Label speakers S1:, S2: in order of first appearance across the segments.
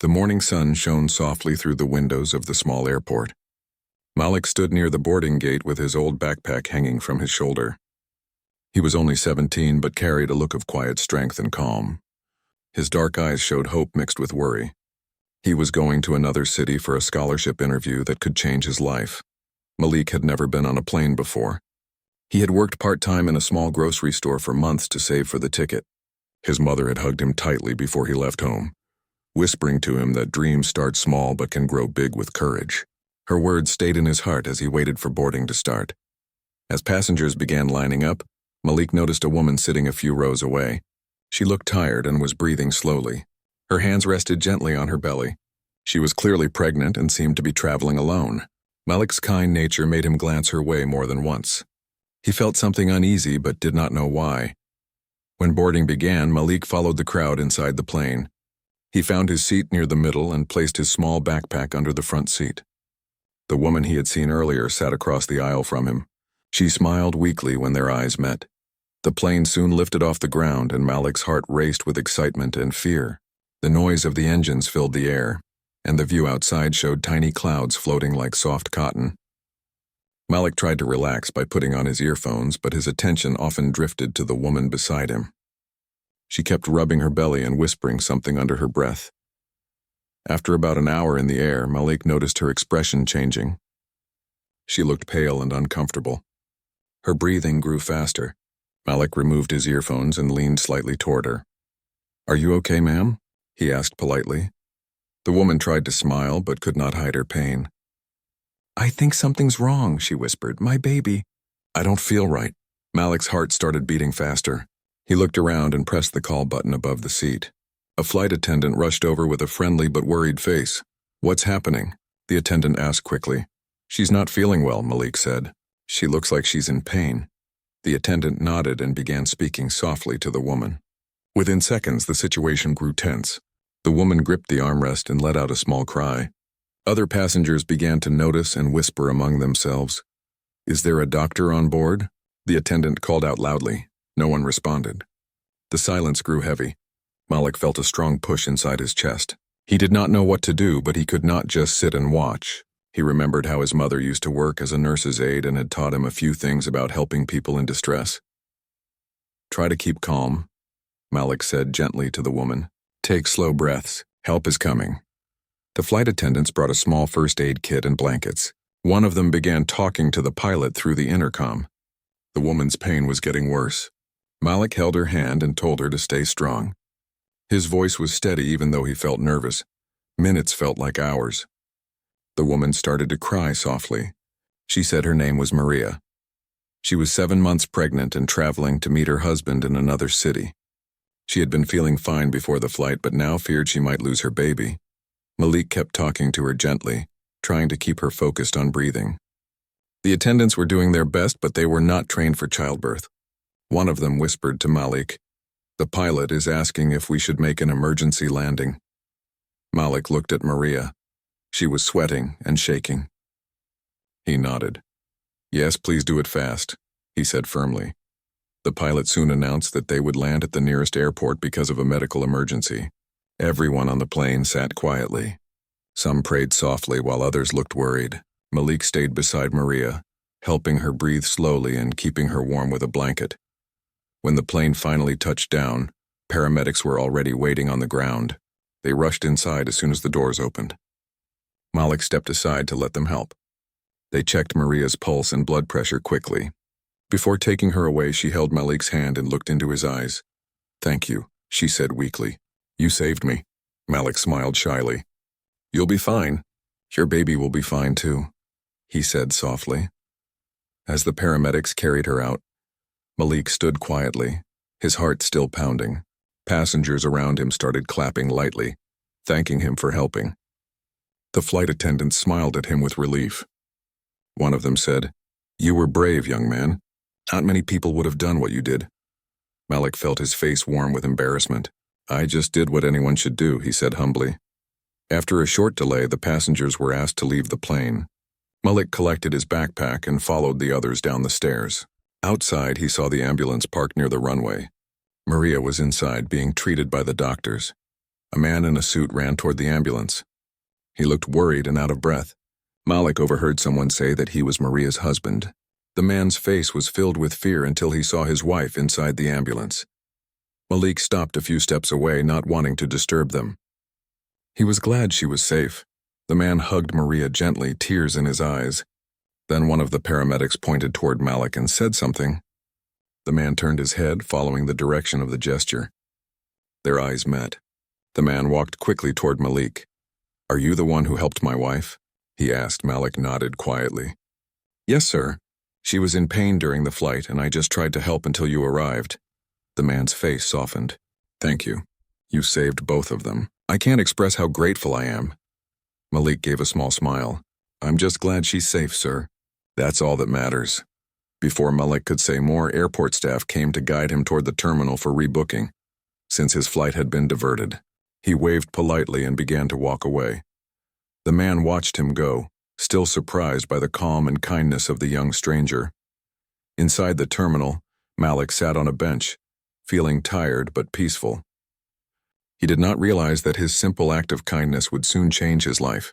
S1: The morning sun shone softly through the windows of the small airport. Malik stood near the boarding gate with his old backpack hanging from his shoulder. He was only 17 but carried a look of quiet strength and calm. His dark eyes showed hope mixed with worry. He was going to another city for a scholarship interview that could change his life. Malik had never been on a plane before. He had worked part-time in a small grocery store for months to save for the ticket. His mother had hugged him tightly before he left home, whispering to him that dreams start small but can grow big with courage. Her words stayed in his heart as he waited for boarding to start. As passengers began lining up, Malik noticed a woman sitting a few rows away. She looked tired and was breathing slowly. Her hands rested gently on her belly. She was clearly pregnant and seemed to be traveling alone. Malik's kind nature made him glance her way more than once. He felt something uneasy but did not know why. When boarding began, Malik followed the crowd inside the plane. He found his seat near the middle and placed his small backpack under the front seat. The woman he had seen earlier sat across the aisle from him. She smiled weakly when their eyes met. The plane soon lifted off the ground and Malik's heart raced with excitement and fear. The noise of the engines filled the air, and the view outside showed tiny clouds floating like soft cotton. Malik tried to relax by putting on his earphones, but his attention often drifted to the woman beside him. She kept rubbing her belly and whispering something under her breath. After about an hour in the air, Malik noticed her expression changing. She looked pale and uncomfortable. Her breathing grew faster. Malik removed his earphones and leaned slightly toward her. "Are you okay, ma'am?" he asked politely. The woman tried to smile but could not hide her pain. "I think something's wrong," she whispered. "My baby." "I don't feel right." Malik's heart started beating faster. He looked around and pressed the call button above the seat. A flight attendant rushed over with a friendly but worried face. "What's happening?" the attendant asked quickly. "She's not feeling well," Malik said. "She looks like she's in pain." The attendant nodded and began speaking softly to the woman. Within seconds, the situation grew tense. The woman gripped the armrest and let out a small cry. Other passengers began to notice and whisper among themselves. "Is there a doctor on board?" The attendant called out loudly. No one responded. The silence grew heavy. Malik felt a strong push inside his chest. He did not know what to do, but he could not just sit and watch. He remembered how his mother used to work as a nurse's aide and had taught him a few things about helping people in distress. "Try to keep calm," Malik said gently to the woman. "Take slow breaths. Help is coming." The flight attendants brought a small first aid kit and blankets. One of them began talking to the pilot through the intercom. The woman's pain was getting worse. Malik held her hand and told her to stay strong. His voice was steady even though he felt nervous. Minutes felt like hours. The woman started to cry softly. She said her name was Maria. She was 7 months pregnant and traveling to meet her husband in another city. She had been feeling fine before the flight but now feared she might lose her baby. Malik kept talking to her gently, trying to keep her focused on breathing. The attendants were doing their best, but they were not trained for childbirth. One of them whispered to Malik, "The pilot is asking if we should make an emergency landing." Malik looked at Maria. She was sweating and shaking. He nodded. "Yes, please do it fast," he said firmly. The pilot soon announced that they would land at the nearest airport because of a medical emergency. Everyone on the plane sat quietly. Some prayed softly while others looked worried. Malik stayed beside Maria, helping her breathe slowly and keeping her warm with a blanket. When the plane finally touched down, paramedics were already waiting on the ground. They rushed inside as soon as the doors opened. Malik stepped aside to let them help. They checked Maria's pulse and blood pressure quickly. Before taking her away, she held Malik's hand and looked into his eyes. "Thank you," she said weakly. "You saved me." Malik smiled shyly. "You'll be fine. Your baby will be fine too," he said softly. As the paramedics carried her out, Malik stood quietly, his heart still pounding. Passengers around him started clapping lightly, thanking him for helping. The flight attendants smiled at him with relief. One of them said, "You were brave, young man. Not many people would have done what you did." Malik felt his face warm with embarrassment. "I just did what anyone should do," he said humbly. After a short delay, the passengers were asked to leave the plane. Malik collected his backpack and followed the others down the stairs. Outside, he saw the ambulance parked near the runway. Maria was inside being treated by the doctors. A man in a suit ran toward the ambulance. He looked worried and out of breath. Malik overheard someone say that he was Maria's husband. The man's face was filled with fear until he saw his wife inside the ambulance. Malik stopped a few steps away, not wanting to disturb them. He was glad she was safe. The man hugged Maria gently, tears in his eyes. Then one of the paramedics pointed toward Malik and said something. The man turned his head, following the direction of the gesture. Their eyes met. The man walked quickly toward Malik. "Are you the one who helped my wife?" he asked. Malik nodded quietly. "Yes, sir. She was in pain during the flight, and I just tried to help until you arrived." The man's face softened. "Thank you. You saved both of them. I can't express how grateful I am." Malik gave a small smile. "I'm just glad she's safe, sir. That's all that matters." Before Malik could say more, airport staff came to guide him toward the terminal for rebooking, since his flight had been diverted. He waved politely and began to walk away. The man watched him go, still surprised by the calm and kindness of the young stranger. Inside the terminal, Malik sat on a bench, feeling tired but peaceful. He did not realize that his simple act of kindness would soon change his life.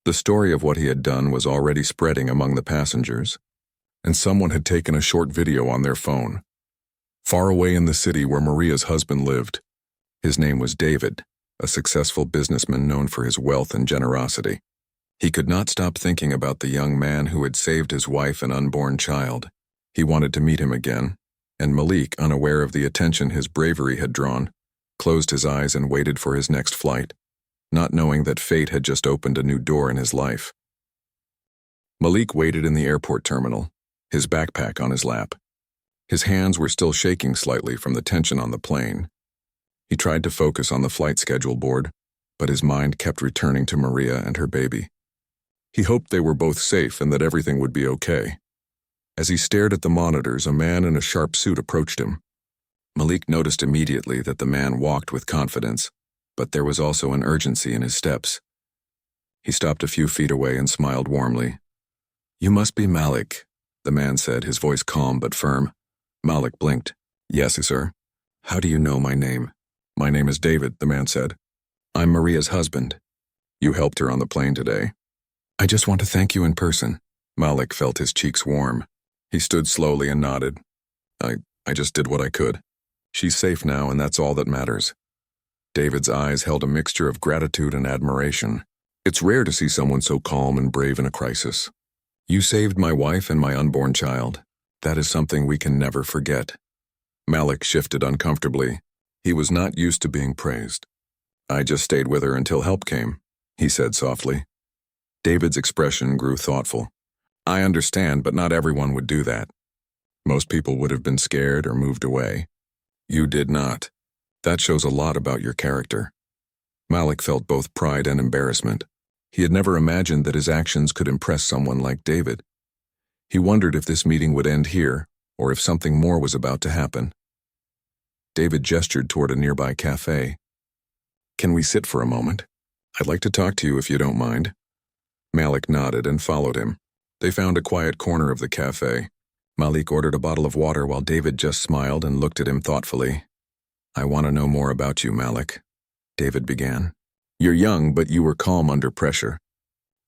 S1: The story of what he had done was already spreading among the passengers, and someone had taken a short video on their phone. Far away in the city where Maria's husband lived, his name was David, a successful businessman known for his wealth and generosity. He could not stop thinking about the young man who had saved his wife and unborn child. He wanted to meet him again, and Malik, unaware of the attention his bravery had drawn, closed his eyes and waited for his next flight, not knowing that fate had just opened a new door in his life. Malik waited in the airport terminal, his backpack on his lap. His hands were still shaking slightly from the tension on the plane. He tried to focus on the flight schedule board, but his mind kept returning to Maria and her baby. He hoped they were both safe and that everything would be okay. As he stared at the monitors, a man in a sharp suit approached him. Malik noticed immediately that the man walked with confidence, but there was also an urgency in his steps. He stopped a few feet away and smiled warmly. "You must be Malik," the man said, his voice calm but firm. Malik blinked. "Yes, sir. How do you know my name?" "My name is David," the man said. "I'm Maria's husband. You helped her on the plane today." "I just want to thank you in person." Malik felt his cheeks warm. He stood slowly and nodded. I just did what I could. She's safe now, and that's all that matters." David's eyes held a mixture of gratitude and admiration. It's rare to see someone so calm and brave in a crisis. "You saved my wife and my unborn child. That is something we can never forget." Malik shifted uncomfortably. He was not used to being praised. "I just stayed with her until help came," he said softly. David's expression grew thoughtful. "I understand, but not everyone would do that. Most people would have been scared or moved away. You did not. That shows a lot about your character." Malik felt both pride and embarrassment. He had never imagined that his actions could impress someone like David. He wondered if this meeting would end here, or if something more was about to happen. David gestured toward a nearby cafe. "Can we sit for a moment? I'd like to talk to you if you don't mind." Malik nodded and followed him. They found a quiet corner of the cafe. Malik ordered a bottle of water while David just smiled and looked at him thoughtfully. "I want to know more about you, Malik," David began. "You're young, but you were calm under pressure.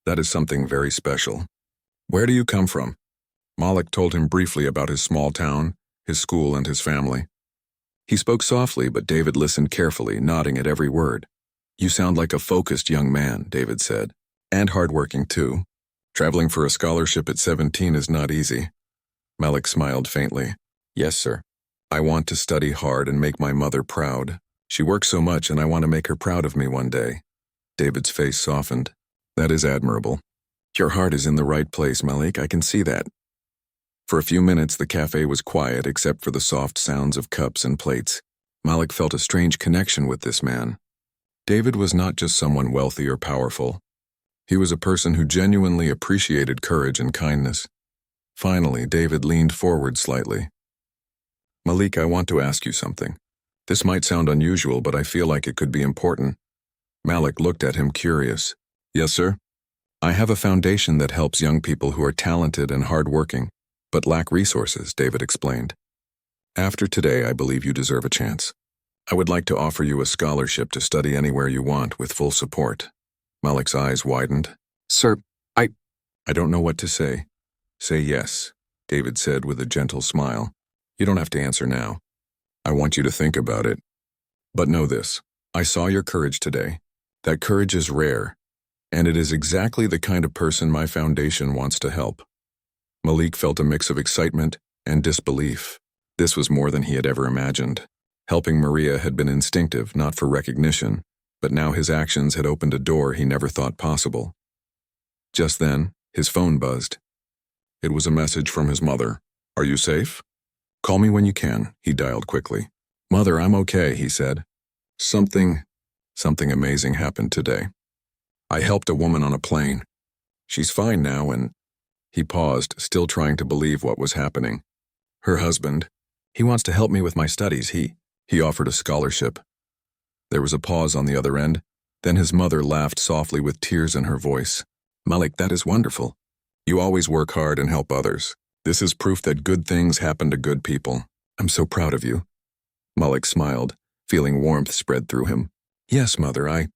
S1: That is something very special. Where do you come from?" Malik told him briefly about his small town, his school, and his family. He spoke softly, but David listened carefully, nodding at every word. "You sound like a focused young man," David said. "And hardworking, too. Traveling for a scholarship at 17 is not easy." Malik smiled faintly. "Yes, sir. I want to study hard and make my mother proud. She works so much and I want to make her proud of me one day." David's face softened. "That is admirable. Your heart is in the right place, Malik. I can see that." For a few minutes, the cafe was quiet except for the soft sounds of cups and plates. Malik felt a strange connection with this man. David was not just someone wealthy or powerful. He was a person who genuinely appreciated courage and kindness. Finally, David leaned forward slightly. "Malik, I want to ask you something. This might sound unusual, but I feel like it could be important." Malik looked at him curious. "Yes, sir?" "I have a foundation that helps young people who are talented and hardworking, but lack resources," David explained. "After today, I believe you deserve a chance. I would like to offer you a scholarship to study anywhere you want with full support. Malik's eyes widened.
S2: Sir,
S1: I don't know what to say. Say yes, David said with a gentle smile. You don't have to answer now. I want you to think about it. But know this, I saw your courage today. That courage is rare, and it is exactly the kind of person my foundation wants to help. Malik felt a mix of excitement and disbelief. This was more than he had ever imagined. Helping Maria had been instinctive, not for recognition, but now his actions had opened a door he never thought possible. Just then, his phone buzzed. It was a message from his mother. Are you safe? Call me when you can, he dialed quickly. Mother, I'm okay, he said. Something amazing happened today. I helped a woman on a plane. She's fine now and... He paused, still trying to believe what was happening. Her husband, he wants to help me with my studies. He offered a scholarship. There was a pause on the other end. Then his mother laughed softly with tears in her voice. Malik, that is wonderful. You always work hard and help others. This is proof that good things happen to good people. I'm so proud of you. Malik smiled, feeling warmth spread through him. Yes, Mother, I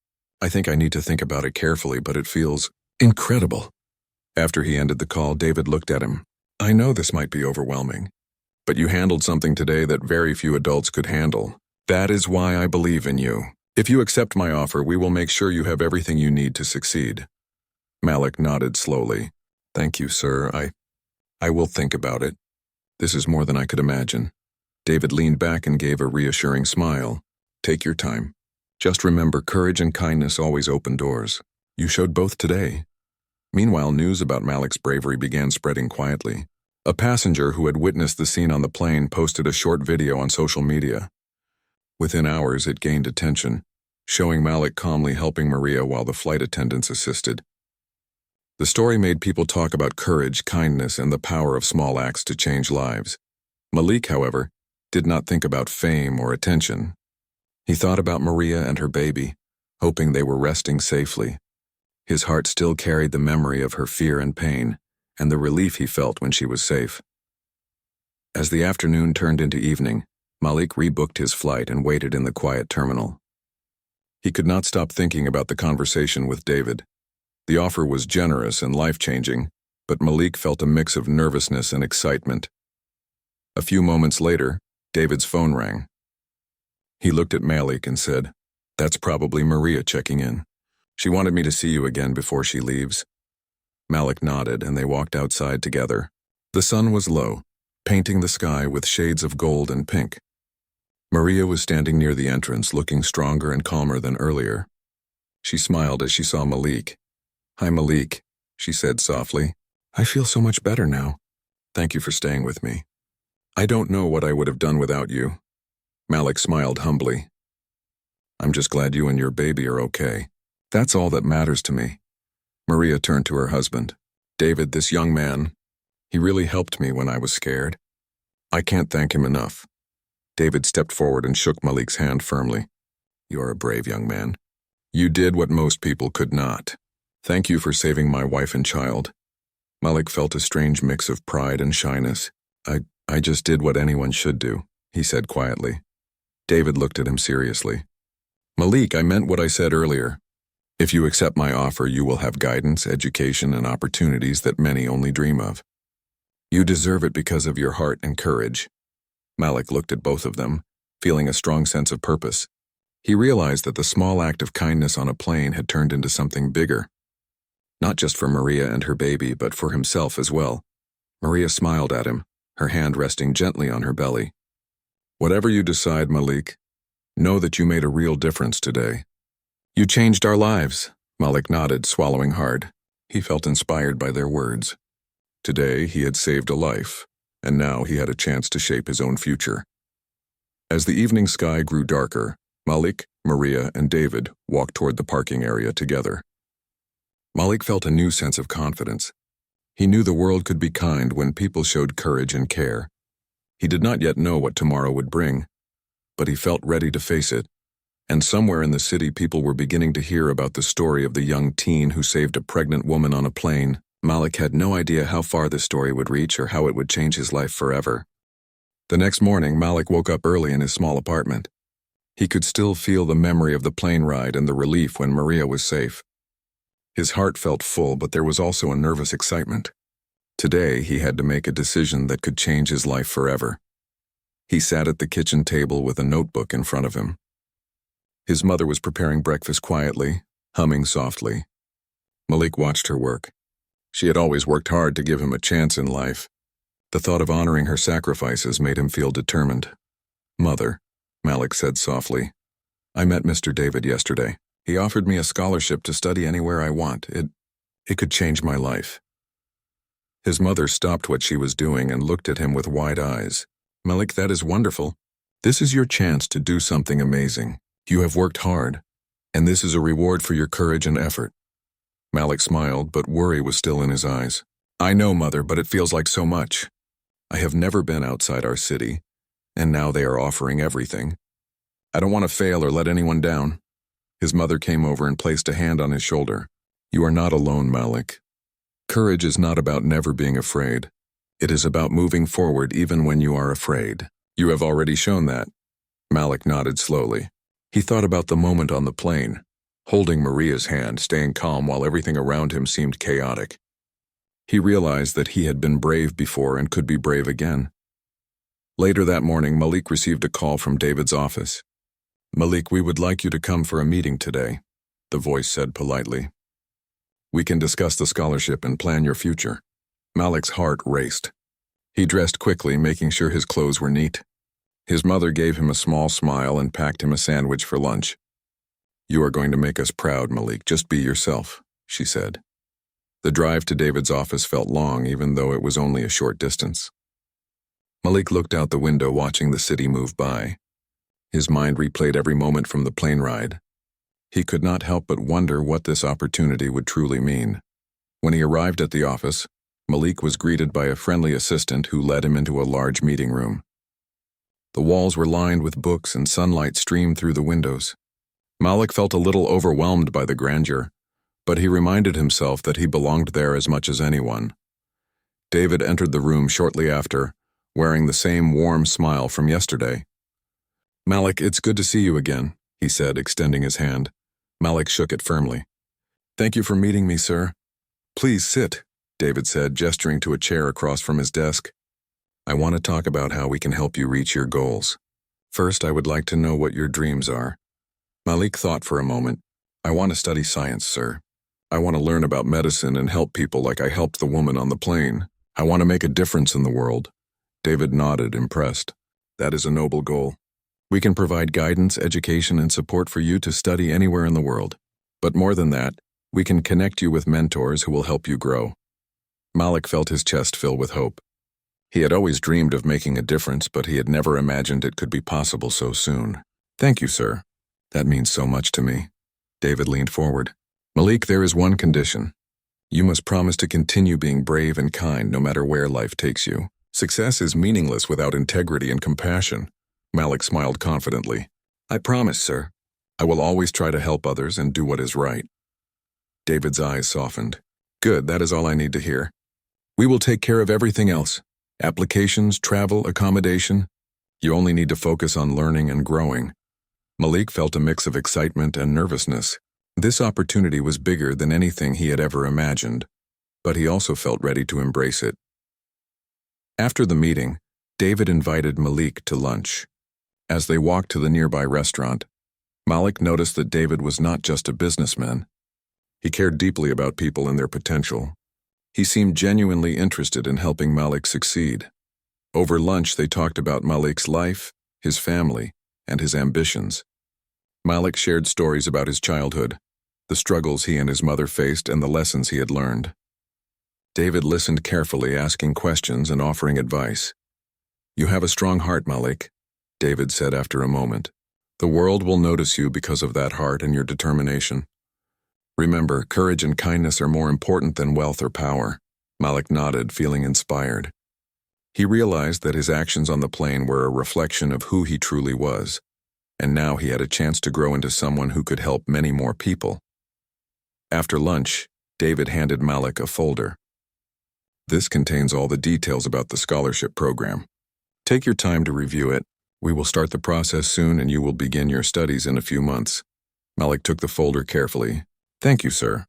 S1: think I need to think about it carefully, but it feels incredible. After he ended the call, David looked at him. I know this might be overwhelming, but you handled something today that very few adults could handle. That is why I believe in you. If you accept my offer, we will make sure you have everything you need to succeed. Malik nodded slowly. Thank you, sir. I will think about it. This is more than I could imagine. David leaned back and gave a reassuring smile. Take your time. Just remember, courage and kindness always open doors. You showed both today. Meanwhile, news about Malik's bravery began spreading quietly. A passenger who had witnessed the scene on the plane posted a short video on social media. Within hours, it gained attention, showing Malik calmly helping Maria while the flight attendants assisted. The story made people talk about courage, kindness, and the power of small acts to change lives. Malik, however, did not think about fame or attention. He thought about Maria and her baby, hoping they were resting safely. His heart still carried the memory of her fear and pain, and the relief he felt when she was safe. As the afternoon turned into evening, Malik rebooked his flight and waited in the quiet terminal. He could not stop thinking about the conversation with David. The offer was generous and life-changing, but Malik felt a mix of nervousness and excitement. A few moments later, David's phone rang. He looked at Malik and said, That's probably Maria checking in. She wanted me to see you again before she leaves. Malik nodded and they walked outside together. The sun was low, painting the sky with shades of gold and pink. Maria was standing near the entrance, looking stronger and calmer than earlier. She smiled as she saw Malik. Hi, Malik, she said softly. I feel so much better now. Thank you for staying with me. I don't know what I would have done without you. Malik smiled humbly. I'm just glad you and your baby are okay. That's all that matters to me. Maria turned to her husband. David, this young man, he really helped me when I was scared. I can't thank him enough. David stepped forward and shook Malik's hand firmly. You are a brave young man. You did what most people could not. Thank you for saving my wife and child. Malik felt a strange mix of pride and shyness. I just did what anyone should do, he said quietly. David looked at him seriously. Malik, I meant what I said earlier. If you accept my offer, you will have guidance, education, and opportunities that many only dream of. You deserve it because of your heart and courage. Malik looked at both of them, feeling a strong sense of purpose. He realized that the small act of kindness on a plane had turned into something bigger. Not just for Maria and her baby, but for himself as well. Maria smiled at him, her hand resting gently on her belly. Whatever you decide, Malik, know that you made a real difference today. You changed our lives, Malik nodded, swallowing hard. He felt inspired by their words. Today, he had saved a life, and now he had a chance to shape his own future. As the evening sky grew darker, Malik, Maria, and David walked toward the parking area together. Malik felt a new sense of confidence. He knew the world could be kind when people showed courage and care. He did not yet know what tomorrow would bring, but he felt ready to face it. And somewhere in the city, people were beginning to hear about the story of the young teen who saved a pregnant woman on a plane. Malik had no idea how far this story would reach or how it would change his life forever. The next morning, Malik woke up early in his small apartment. He could still feel the memory of the plane ride and the relief when Maria was safe. His heart felt full, but there was also a nervous excitement. Today, he had to make a decision that could change his life forever. He sat at the kitchen table with a notebook in front of him. His mother was preparing breakfast quietly, humming softly. Malik watched her work. She had always worked hard to give him a chance in life. The thought of honoring her sacrifices made him feel determined. "Mother," Malik said softly, "I met Mr. David yesterday. He offered me a scholarship to study anywhere I want. It could change my life." His mother stopped what she was doing and looked at him with wide eyes. "Malik, that is wonderful. This is your chance to do something amazing. You have worked hard, and this is a reward for your courage and effort." Malik smiled, but worry was still in his eyes. "I know, Mother, but it feels like so much. I have never been outside our city, and now they are offering everything. I don't want to fail or let anyone down." His mother came over and placed a hand on his shoulder. "You are not alone, Malik. Courage is not about never being afraid. It is about moving forward even when you are afraid. You have already shown that." Malik nodded slowly. He thought about the moment on the plane, holding Maria's hand, staying calm while everything around him seemed chaotic. He realized that he had been brave before and could be brave again. Later that morning, Malik received a call from David's office. "Malik, we would like you to come for a meeting today," the voice said politely. "We can discuss the scholarship and plan your future." Malik's heart raced. He dressed quickly, making sure his clothes were neat. His mother gave him a small smile and packed him a sandwich for lunch. "You are going to make us proud, Malik. Just be yourself," she said. The drive to David's office felt long, even though it was only a short distance. Malik looked out the window, watching the city move by. His mind replayed every moment from the plane ride. He could not help but wonder what this opportunity would truly mean. When he arrived at the office, Malik was greeted by a friendly assistant who led him into a large meeting room. The walls were lined with books and sunlight streamed through the windows. Malik felt a little overwhelmed by the grandeur, but he reminded himself that he belonged there as much as anyone. David entered the room shortly after, wearing the same warm smile from yesterday. "Malik, it's good to see you again," he said, extending his hand. Malik shook it firmly. "Thank you for meeting me, sir." "Please sit," David said, gesturing to a chair across from his desk. "I want to talk about how we can help you reach your goals. First, I would like to know what your dreams are." Malik thought for a moment. "I want to study science, sir. I want to learn about medicine and help people like I helped the woman on the plane. I want to make a difference in the world." David nodded, impressed. "That is a noble goal. We can provide guidance, education, and support for you to study anywhere in the world. But more than that, we can connect you with mentors who will help you grow." Malik felt his chest fill with hope. He had always dreamed of making a difference, but he had never imagined it could be possible so soon. "Thank you, sir. That means so much to me." David leaned forward. "Malik, there is one condition. You must promise to continue being brave and kind no matter where life takes you. Success is meaningless without integrity and compassion." Malik smiled confidently. "I promise, sir. I will always try to help others and do what is right." David's eyes softened. "Good, that is all I need to hear. We will take care of everything else. Applications, travel, accommodation. You only need to focus on learning and growing." Malik felt a mix of excitement and nervousness. This opportunity was bigger than anything he had ever imagined, but he also felt ready to embrace it. After the meeting, David invited Malik to lunch. As they walked to the nearby restaurant, Malik noticed that David was not just a businessman. He cared deeply about people and their potential. He seemed genuinely interested in helping Malik succeed. Over lunch, they talked about Malik's life, his family, and his ambitions. Malik shared stories about his childhood, the struggles he and his mother faced, and the lessons he had learned. David listened carefully, asking questions and offering advice. "You have a strong heart, Malik," David said after a moment. "The world will notice you because of that heart and your determination. Remember, courage and kindness are more important than wealth or power." Malik nodded, feeling inspired. He realized that his actions on the plane were a reflection of who he truly was, and now he had a chance to grow into someone who could help many more people. After lunch, David handed Malik a folder. "This contains all the details about the scholarship program. Take your time to review it. We will start the process soon and you will begin your studies in a few months. Malik took the folder carefully. Thank you, sir.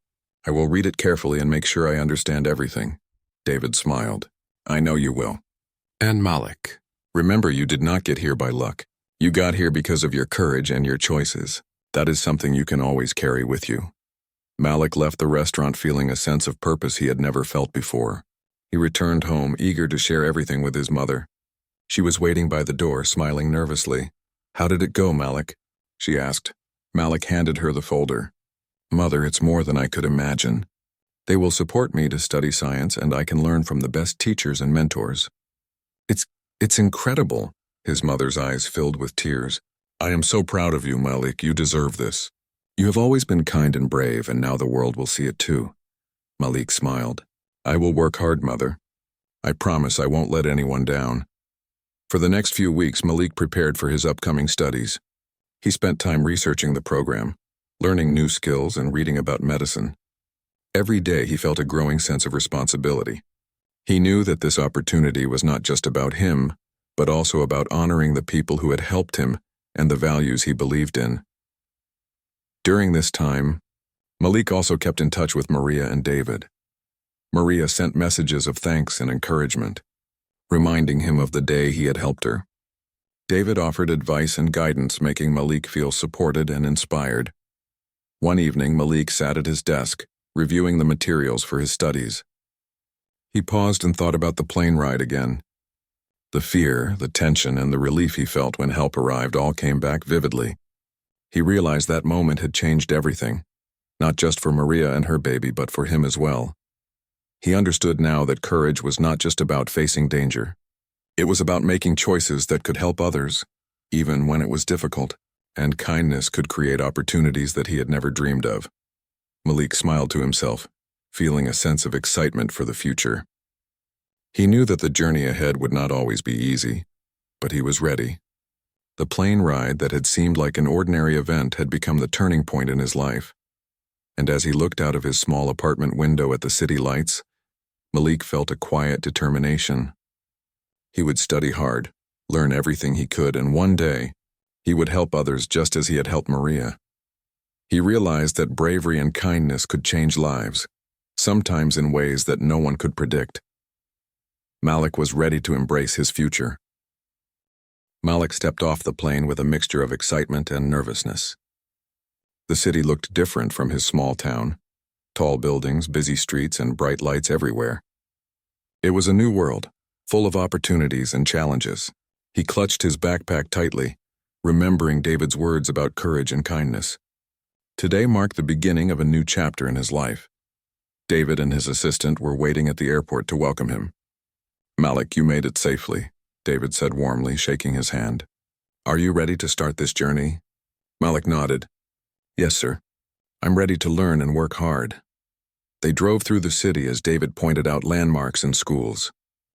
S1: I will read it carefully and make sure I understand everything. David smiled. I know you will. And Malik, remember you did not get here by luck. You got here because of your courage and your choices. That is something you can always carry with you. Malik left the restaurant feeling a sense of purpose he had never felt before. He returned home, eager to share everything with his mother. She was waiting by the door, smiling nervously. How did it go, Malik? She asked. Malik handed her the folder. Mother, it's more than I could imagine. They will support me to study science and I can learn from the best teachers and mentors. It's incredible. His mother's eyes filled with tears. I am so proud of you, Malik. You deserve this. You have always been kind and brave, and now the world will see it too. Malik smiled. I will work hard, Mother. I promise I won't let anyone down. For the next few weeks, Malik prepared for his upcoming studies. He spent time researching the program, learning new skills and reading about medicine. Every day he felt a growing sense of responsibility. He knew that this opportunity was not just about him, but also about honoring the people who had helped him and the values he believed in. During this time, Malik also kept in touch with Maria and David. Maria sent messages of thanks and encouragement, reminding him of the day he had helped her. David offered advice and guidance, making Malik feel supported and inspired. One evening, Malik sat at his desk, reviewing the materials for his studies. He paused and thought about the plane ride again. The fear, the tension, and the relief he felt when help arrived all came back vividly. He realized that moment had changed everything, not just for Maria and her baby, but for him as well. He understood now that courage was not just about facing danger. It was about making choices that could help others, even when it was difficult, and kindness could create opportunities that he had never dreamed of. Malik smiled to himself, feeling a sense of excitement for the future. He knew that the journey ahead would not always be easy, but he was ready. The plane ride that had seemed like an ordinary event had become the turning point in his life. And as he looked out of his small apartment window at the city lights, Malik felt a quiet determination. He would study hard, learn everything he could, and one day, he would help others just as he had helped Maria. He realized that bravery and kindness could change lives, sometimes in ways that no one could predict. Malik was ready to embrace his future. Malik stepped off the plane with a mixture of excitement and nervousness. The city looked different from his small town. Tall buildings, busy streets, and bright lights everywhere. It was a new world, full of opportunities and challenges. He clutched his backpack tightly, remembering David's words about courage and kindness. Today marked the beginning of a new chapter in his life. David and his assistant were waiting at the airport to welcome him. Malik, you made it safely, David said warmly, shaking his hand. Are you ready to start this journey? Malik nodded. Yes, sir. I'm ready to learn and work hard. They drove through the city as David pointed out landmarks and schools.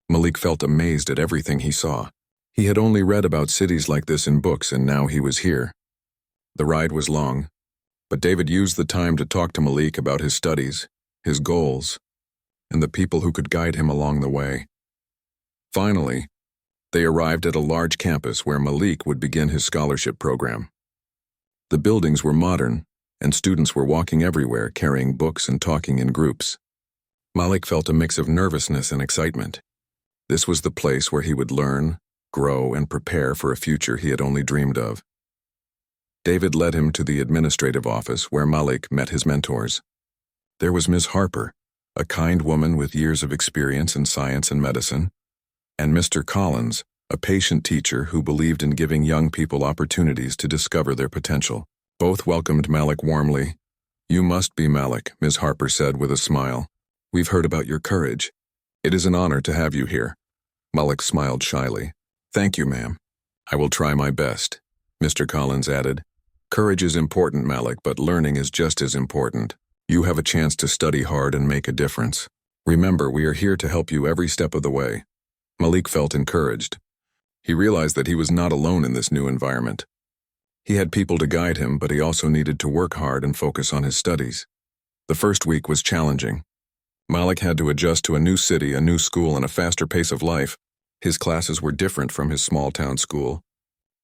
S1: Malik felt amazed at everything he saw. He had only read about cities like this in books, and now he was here. The ride was long, but David used the time to talk to Malik about his studies, his goals, and the people who could guide him along the way. Finally, they arrived at a large campus where Malik would begin his scholarship program. The buildings were modern, and students were walking everywhere, carrying books and talking in groups. Malik felt a mix of nervousness and excitement. This was the place where he would learn, grow, and prepare for a future he had only dreamed of. David led him to the administrative office where Malik met his mentors. There was Ms. Harper, a kind woman with years of experience in science and medicine, and Mr. Collins, a patient teacher who believed in giving young people opportunities to discover their potential. Both welcomed Malik warmly. You must be Malik, Ms. Harper said with a smile. We've heard about your courage. It is an honor to have you here. Malik smiled shyly. Thank you, ma'am. I will try my best, Mr. Collins added. Courage is important, Malik, but learning is just as important. You have a chance to study hard and make a difference. Remember, we are here to help you every step of the way. Malik felt encouraged. He realized that he was not alone in this new environment. He had people to guide him, but he also needed to work hard and focus on his studies. The first week was challenging. Malik had to adjust to a new city, a new school, and a faster pace of life. His classes were different from his small-town school.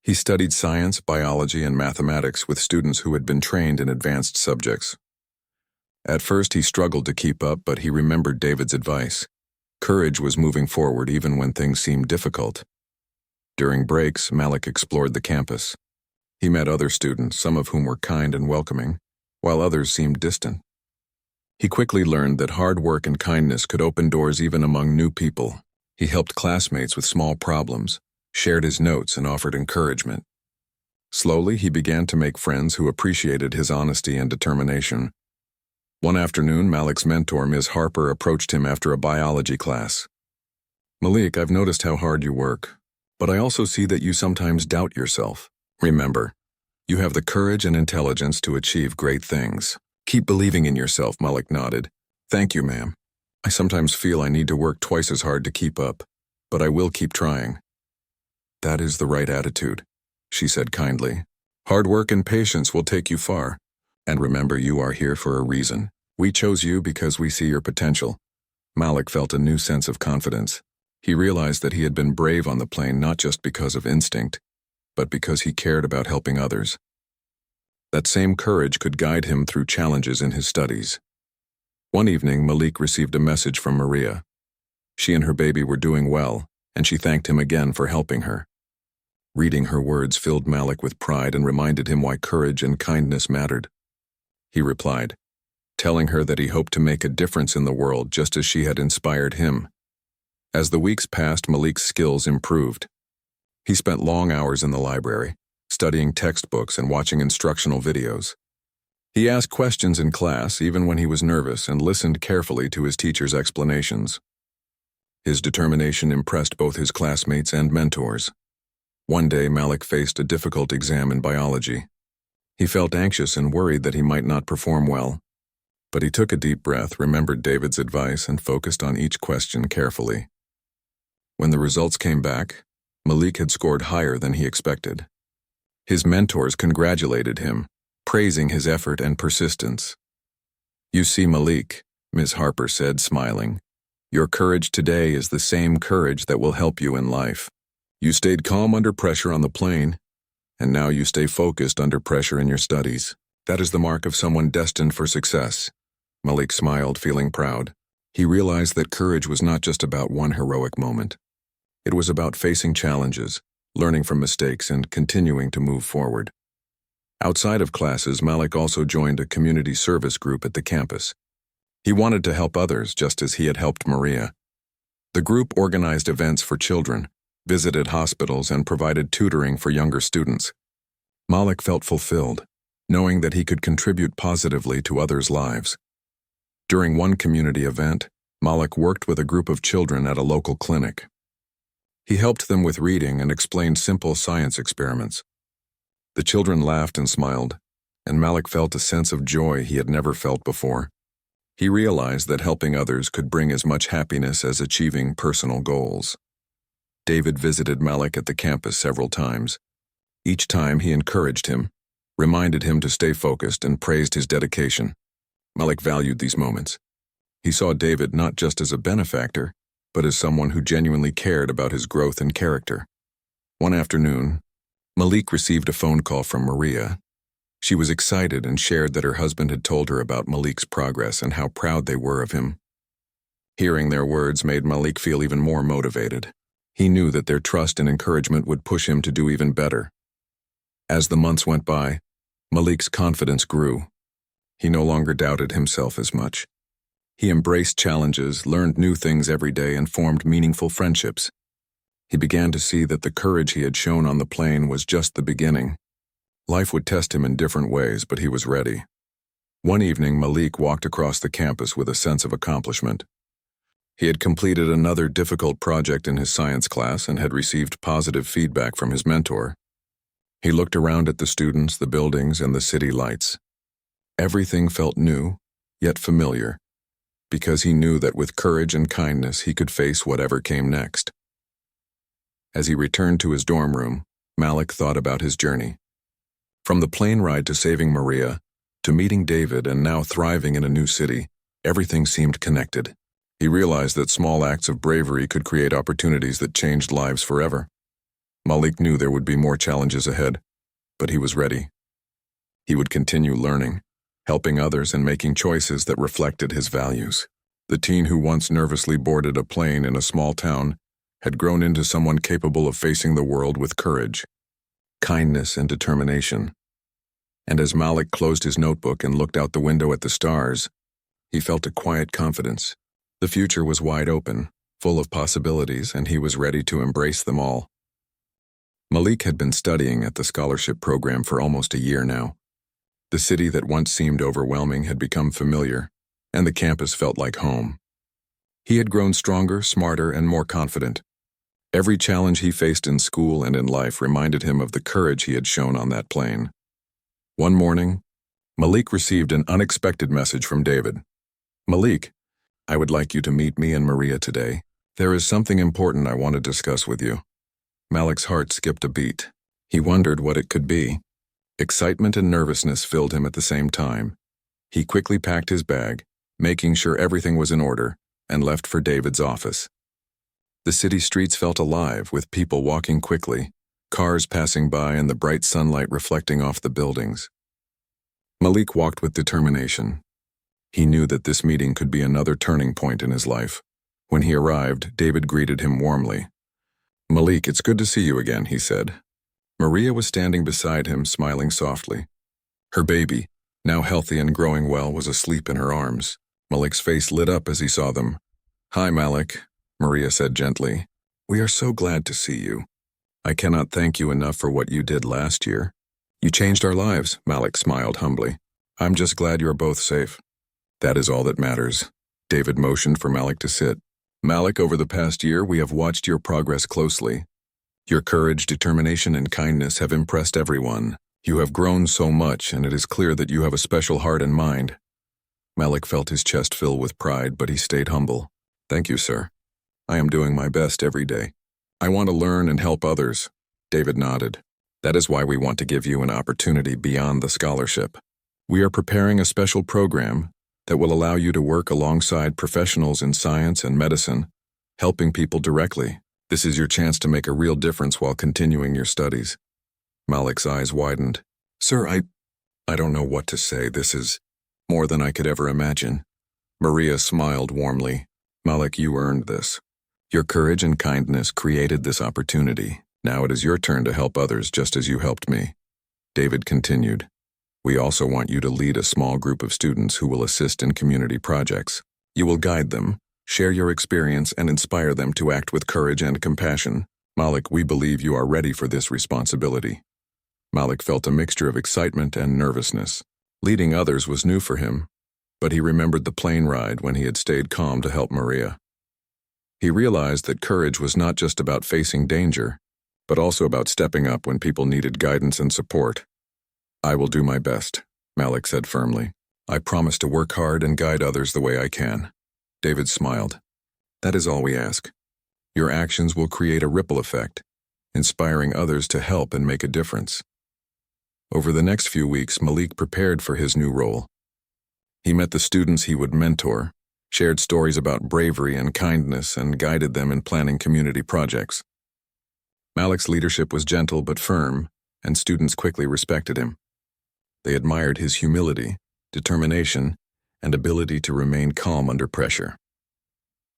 S1: He studied science, biology, and mathematics with students who had been trained in advanced subjects. At first, he struggled to keep up, but he remembered David's advice. Courage was moving forward even when things seemed difficult. During breaks, Malik explored the campus. He met other students, some of whom were kind and welcoming, while others seemed distant. He quickly learned that hard work and kindness could open doors even among new people. He helped classmates with small problems, shared his notes, and offered encouragement. Slowly, he began to make friends who appreciated his honesty and determination. One afternoon, Malik's mentor, Ms. Harper, approached him after a biology class. "Malik, I've noticed how hard you work, but I also see that you sometimes doubt yourself. Remember, you have the courage and intelligence to achieve great things. Keep believing in yourself," Malik nodded. "Thank you, ma'am. I sometimes feel I need to work twice as hard to keep up, but I will keep trying." "That is the right attitude," she said kindly. "Hard work and patience will take you far. And remember, you are here for a reason. We chose you because we see your potential." Malik felt a new sense of confidence. He realized that he had been brave on the plane not just because of instinct, but because he cared about helping others. That same courage could guide him through challenges in his studies. One evening, Malik received a message from Maria. She and her baby were doing well, and she thanked him again for helping her. Reading her words filled Malik with pride and reminded him why courage and kindness mattered. He replied, telling her that he hoped to make a difference in the world just as she had inspired him. As the weeks passed, Malik's skills improved. He spent long hours in the library, studying textbooks and watching instructional videos. He asked questions in class even when he was nervous and listened carefully to his teacher's explanations. His determination impressed both his classmates and mentors. One day, Malik faced a difficult exam in biology. He felt anxious and worried that he might not perform well. But he took a deep breath, remembered David's advice, and focused on each question carefully. When the results came back, Malik had scored higher than he expected. His mentors congratulated him, praising his effort and persistence. "You see, Malik," Ms. Harper said, smiling, "your courage today is the same courage that will help you in life. You stayed calm under pressure on the plane, and now you stay focused under pressure in your studies. That is the mark of someone destined for success." Malik smiled, feeling proud. He realized that courage was not just about one heroic moment. It was about facing challenges, learning from mistakes, and continuing to move forward. Outside of classes, Malik also joined a community service group at the campus. He wanted to help others just as he had helped Maria. The group organized events for children, visited hospitals, and provided tutoring for younger students. Malik felt fulfilled, knowing that he could contribute positively to others' lives. During one community event, Malik worked with a group of children at a local clinic. He helped them with reading and explained simple science experiments. The children laughed and smiled, and Malik felt a sense of joy he had never felt before. He realized that helping others could bring as much happiness as achieving personal goals. David visited Malik at the campus several times. Each time he encouraged him, reminded him to stay focused, and praised his dedication. Malik valued these moments. He saw David not just as a benefactor, but as someone who genuinely cared about his growth and character. One afternoon, Malik received a phone call from Maria. She was excited and shared that her husband had told her about Malik's progress and how proud they were of him. Hearing their words made Malik feel even more motivated. He knew that their trust and encouragement would push him to do even better. As the months went by, Malik's confidence grew. He no longer doubted himself as much. He embraced challenges, learned new things every day, and formed meaningful friendships. He began to see that the courage he had shown on the plane was just the beginning. Life would test him in different ways, but he was ready. One evening, Malik walked across the campus with a sense of accomplishment. He had completed another difficult project in his science class and had received positive feedback from his mentor. He looked around at the students, the buildings, and the city lights. Everything felt new, yet familiar, because he knew that with courage and kindness he could face whatever came next. As he returned to his dorm room, Malik thought about his journey. From the plane ride to saving Maria, to meeting David and now thriving in a new city, everything seemed connected. He realized that small acts of bravery could create opportunities that changed lives forever. Malik knew there would be more challenges ahead, but he was ready. He would continue learning, helping others and making choices that reflected his values. The teen who once nervously boarded a plane in a small town had grown into someone capable of facing the world with courage, kindness, and determination. And as Malik closed his notebook and looked out the window at the stars, he felt a quiet confidence. The future was wide open, full of possibilities, and he was ready to embrace them all. Malik had been studying at the scholarship program for almost a year now. The city that once seemed overwhelming had become familiar, and the campus felt like home. He had grown stronger, smarter, and more confident. Every challenge he faced in school and in life reminded him of the courage he had shown on that plane. One morning, Malik received an unexpected message from David. "Malik, I would like you to meet me and Maria today. There is something important I want to discuss with you." Malik's heart skipped a beat. He wondered what it could be. Excitement and nervousness filled him at the same time. He quickly packed his bag, making sure everything was in order, and left for David's office. The city streets felt alive, with people walking quickly, cars passing by, and the bright sunlight reflecting off the buildings. Malik walked with determination. He knew that this meeting could be another turning point in his life. When he arrived, David greeted him warmly. "Malik, it's good to see you again," he said. Maria was standing beside him, smiling softly. Her baby, now healthy and growing well, was asleep in her arms. Malik's face lit up as he saw them. "Hi, Malik," Maria said gently. "We are so glad to see you. I cannot thank you enough for what you did last year. You changed our lives," Malik smiled humbly. "I'm just glad you're both safe." "That is all that matters." David motioned for Malik to sit. "Malik, over the past year, we have watched your progress closely. Your courage, determination, and kindness have impressed everyone. You have grown so much, and it is clear that you have a special heart and mind." Malik felt his chest fill with pride, but he stayed humble. "Thank you, sir. I am doing my best every day. I want to learn and help others." David nodded. "That is why we want to give you an opportunity beyond the scholarship. We are preparing a special program that will allow you to work alongside professionals in science and medicine, helping people directly. This is your chance to make a real difference while continuing your studies." Malik's eyes widened. "Sir, I don't know what to say. This is more than I could ever imagine." Maria smiled warmly. "Malik, you earned this. Your courage and kindness created this opportunity. Now it is your turn to help others just as you helped me." David continued. "We also want you to lead a small group of students who will assist in community projects. You will guide them, share your experience, and inspire them to act with courage and compassion. Malik, we believe you are ready for this responsibility." Malik felt a mixture of excitement and nervousness. Leading others was new for him, but he remembered the plane ride when he had stayed calm to help Maria. He realized that courage was not just about facing danger, but also about stepping up when people needed guidance and support. "I will do my best," Malik said firmly. "I promise to work hard and guide others the way I can." David smiled. "That is all we ask. Your actions will create a ripple effect, inspiring others to help and make a difference." Over the next few weeks, Malik prepared for his new role. He met the students he would mentor, shared stories about bravery and kindness, and guided them in planning community projects. Malik's leadership was gentle but firm, and students quickly respected him. They admired his humility, determination, and ability to remain calm under pressure.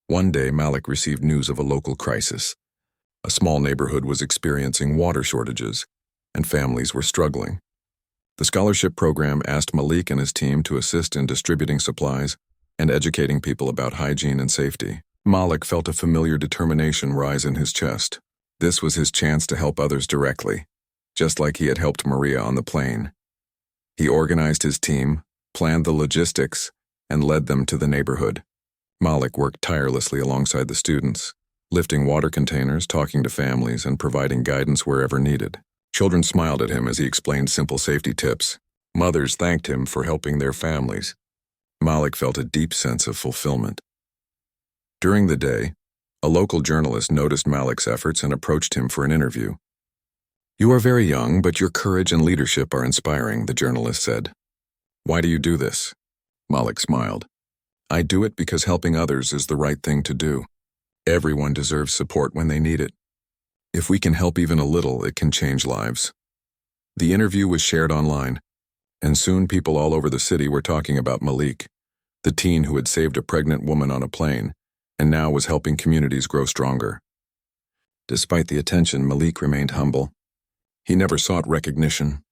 S1: One day, Malik received news of a local crisis. A small neighborhood was experiencing water shortages, and families were struggling. The scholarship program asked Malik and his team to assist in distributing supplies and educating people about hygiene and safety. Malik felt a familiar determination rise in his chest. This was his chance to help others directly, just like he had helped Maria on the plane. He organized his team, planned the logistics, and led them to the neighborhood. Malik worked tirelessly alongside the students, lifting water containers, talking to families, and providing guidance wherever needed. Children smiled at him as he explained simple safety tips. Mothers thanked him for helping their families. Malik felt a deep sense of fulfillment. During the day, a local journalist noticed Malik's efforts and approached him for an interview. "You are very young, but your courage and leadership are inspiring," the journalist said. "Why do you do this?" Malik smiled. "I do it because helping others is the right thing to do. Everyone deserves support when they need it." If we can help even a little, it can change lives. The interview was shared online, and soon people all over the city were talking about Malik, the teen who had saved a pregnant woman on a plane and now was helping communities grow stronger. Despite the attention, Malik remained humble. He never sought recognition.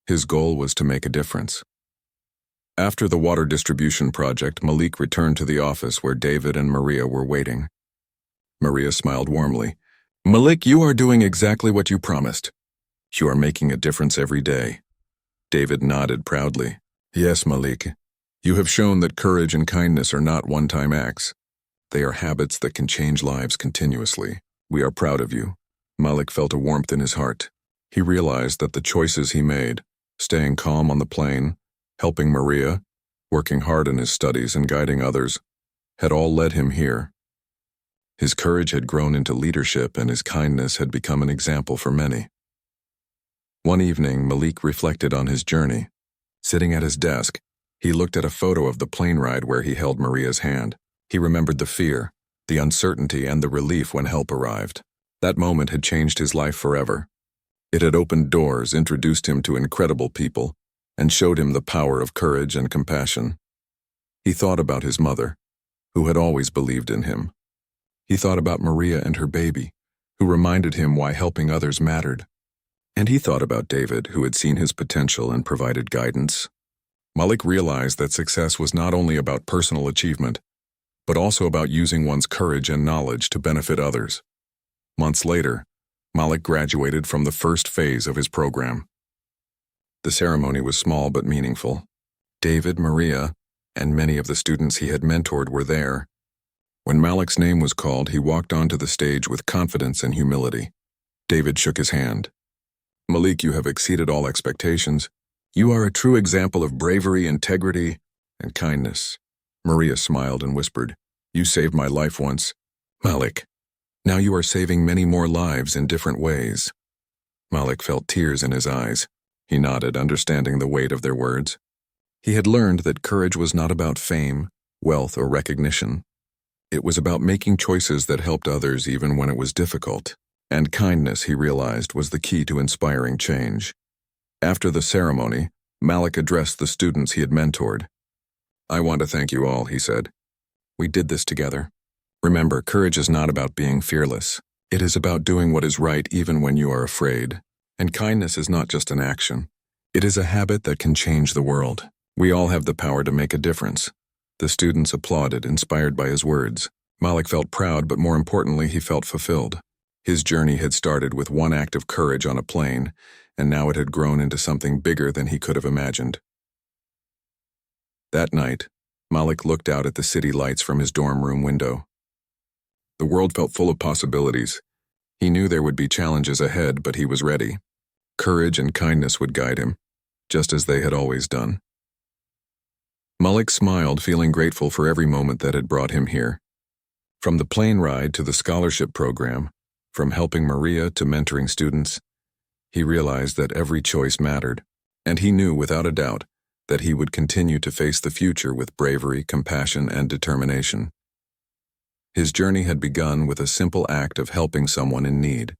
S1: His goal was to make a difference. After the water distribution project, Malik returned to the office where David and Maria were waiting. Maria smiled warmly. "Malik, you are doing exactly what you promised. You are making a difference every day." David nodded proudly. "Yes, Malik. You have shown that courage and kindness are not one-time acts. They are habits that can change lives continuously. We are proud of you." Malik felt a warmth in his heart. He realized that the choices he made, staying calm on the plane, helping Maria, working hard in his studies and guiding others, had all led him here. His courage had grown into leadership and his kindness had become an example for many. One evening, Malik reflected on his journey. Sitting at his desk, he looked at a photo of the plane ride where he held Maria's hand. He remembered the fear, the uncertainty, and the relief when help arrived. That moment had changed his life forever. It had opened doors, introduced him to incredible people, and showed him the power of courage and compassion. He thought about his mother, who had always believed in him. He thought about Maria and her baby, who reminded him why helping others mattered. And he thought about David, who had seen his potential and provided guidance. Malik realized that success was not only about personal achievement, but also about using one's courage and knowledge to benefit others. Months later, Malik graduated from the first phase of his program. The ceremony was small but meaningful. David, Maria, and many of the students he had mentored were there. When Malik's name was called, he walked onto the stage with confidence and humility. David shook his hand. "Malik, you have exceeded all expectations. You are a true example of bravery, integrity, and kindness." Maria smiled and whispered, "You saved my life once, Malik. Now you are saving many more lives in different ways." Malik felt tears in his eyes. He nodded, understanding the weight of their words. He had learned that courage was not about fame, wealth, or recognition. It was about making choices that helped others even when it was difficult. And kindness, he realized, was the key to inspiring change. After the ceremony, Malik addressed the students he had mentored. "I want to thank you all," he said. "We did this together. Remember, courage is not about being fearless. It is about doing what is right even when you are afraid. And kindness is not just an action. It is a habit that can change the world. We all have the power to make a difference." The students applauded, inspired by his words. Malik felt proud, but more importantly, he felt fulfilled. His journey had started with one act of courage on a plane, and now it had grown into something bigger than he could have imagined. That night, Malik looked out at the city lights from his dorm room window. The world felt full of possibilities. He knew there would be challenges ahead, but he was ready. Courage and kindness would guide him, just as they had always done. Malik smiled, feeling grateful for every moment that had brought him here. From the plane ride to the scholarship program, from helping Maria to mentoring students, he realized that every choice mattered, and he knew without a doubt that he would continue to face the future with bravery, compassion, and determination. His journey had begun with a simple act of helping someone in need.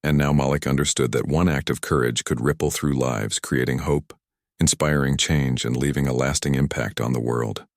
S1: And now Malik understood that one act of courage could ripple through lives, creating hope, inspiring change, and leaving a lasting impact on the world.